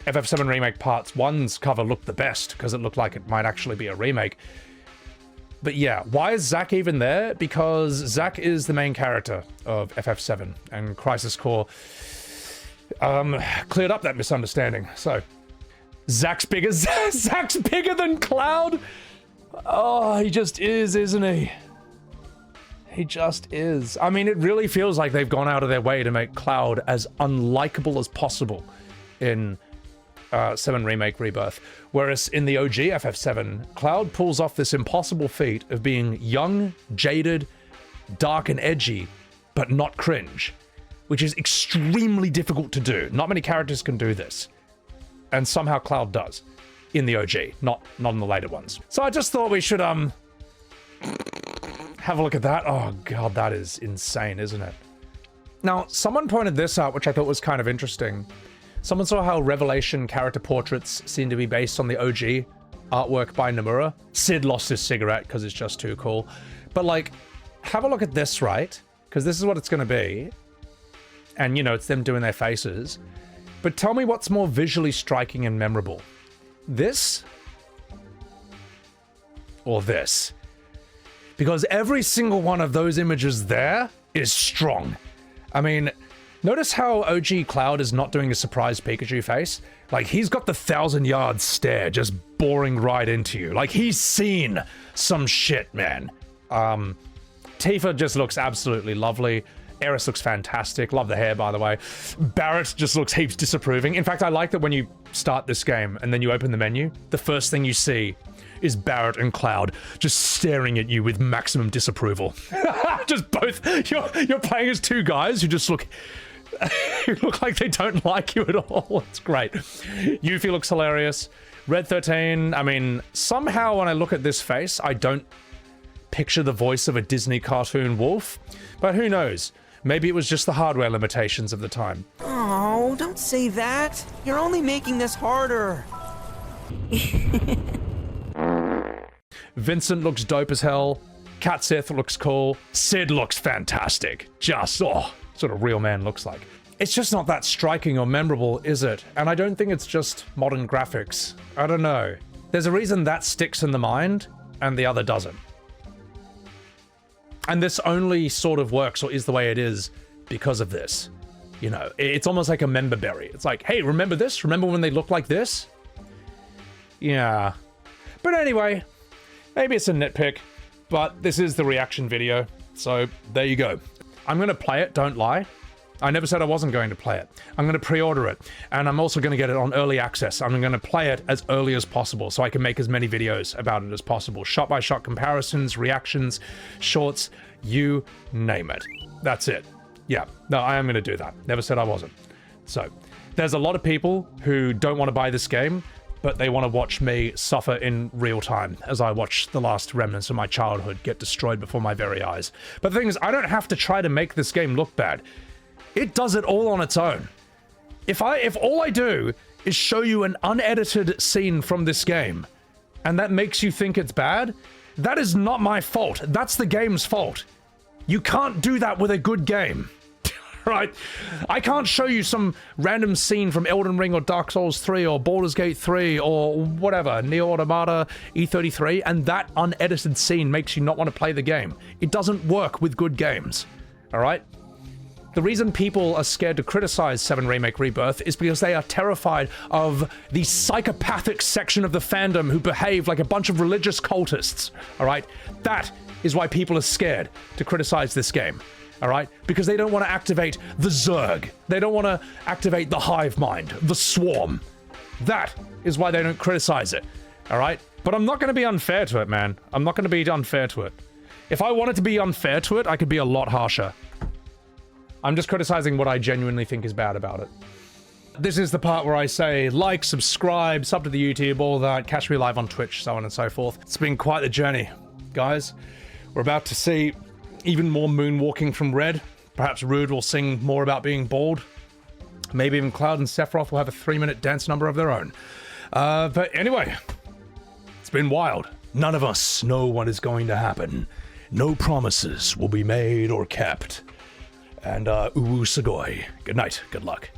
Speaker 1: FF7 Remake Parts 1's cover looked the best because it looked like it might actually be a remake. But yeah, why is Zack even there? Because Zack is the main character of FF7, and Crisis Core cleared up that misunderstanding. So, Zack's bigger. Zack's bigger than Cloud. Oh, he just is, isn't he? He just is. I mean, it really feels like they've gone out of their way to make Cloud as unlikable as possible in 7 Remake Rebirth. Whereas in the OG FF7, Cloud pulls off this impossible feat of being young, jaded, dark and edgy, but not cringe, which is extremely difficult to do. Not many characters can do this. And somehow Cloud does in the OG, not in the later ones. So I just thought we should have a look at that. Oh god, that is insane, isn't it? Now, someone pointed this out, which I thought was kind of interesting. Someone saw how Revelation character portraits seem to be based on the OG artwork by Nomura. Sid lost his cigarette because it's just too cool. But like, have a look at this, right? Because this is what it's going to be. And, you know, it's them doing their faces. But tell me what's more visually striking and memorable. This? Or this? Because every single one of those images there is strong. I mean, notice how OG Cloud is not doing a surprised Pikachu face? Like, he's got the 1,000-yard stare just boring right into you. Like, he's seen some shit, man. Tifa just looks absolutely lovely. Aeris looks fantastic. Love the hair, by the way. Barret just looks heaps disapproving. In fact, I like that when you start this game and then you open the menu, the first thing you see is Barret and Cloud just staring at you with maximum disapproval. Just both. You're playing as two guys who just look like they don't like you at all. It's great. Yuffie looks hilarious. Red 13, I mean, somehow when I look at this face, I don't picture the voice of a Disney cartoon wolf, but who knows? Maybe it was just the hardware limitations of the time.
Speaker 13: Oh, don't say that. You're only making this harder.
Speaker 1: Vincent looks dope as hell. Cait Sith looks cool. Sid looks fantastic. Just, oh, sort of real man looks like. It's just not that striking or memorable, is it? And I don't think it's just modern graphics. I don't know. There's a reason that sticks in the mind and the other doesn't. And this only sort of works or is the way it is because of this. You know, it's almost like a member berry. It's like, hey, remember this? Remember when they looked like this? Yeah. But anyway, maybe it's a nitpick, but this is the reaction video. So there you go. I'm going to play it, don't lie. I never said I wasn't going to play it. I'm going to pre-order it, and I'm also going to get it on early access. I'm going to play it as early as possible so I can make as many videos about it as possible. Shot-by-shot comparisons, reactions, shorts, you name it. That's it. Yeah, no, I am going to do that. Never said I wasn't. So, there's a lot of people who don't want to buy this game, but they want to watch me suffer in real time as I watch the last remnants of my childhood get destroyed before my very eyes. But the thing is, I don't have to try to make this game look bad. It does it all on its own. If all I do is show you an unedited scene from this game, and that makes you think it's bad, that is not my fault. That's the game's fault. You can't do that with a good game. Right? I can't show you some random scene from Elden Ring or Dark Souls 3 or Baldur's Gate 3 or whatever, Neo Automata, E33, and that unedited scene makes you not want to play the game. It doesn't work with good games. Alright? The reason people are scared to criticize 7 Remake Rebirth is because they are terrified of the psychopathic section of the fandom who behave like a bunch of religious cultists. Alright? That is why people are scared to criticize this game. Alright? Because they don't want to activate the Zerg. They don't want to activate the hive mind, the swarm. That is why they don't criticize it. Alright? But I'm not going to be unfair to it, man. I'm not going to be unfair to it. If I wanted to be unfair to it, I could be a lot harsher. I'm just criticizing what I genuinely think is bad about it. This is the part where I say like, subscribe, sub to the YouTube, all that, catch me live on Twitch, so on and so forth. It's been quite the journey, guys. We're about to see even more moonwalking from Red. Perhaps Rude will sing more about being bald. Maybe even Cloud and Sephiroth will have a 3-minute dance number of their own. But anyway, it's been wild. None of us know what is going to happen. No promises will be made or kept. And uwu sugoi. Good night, good luck.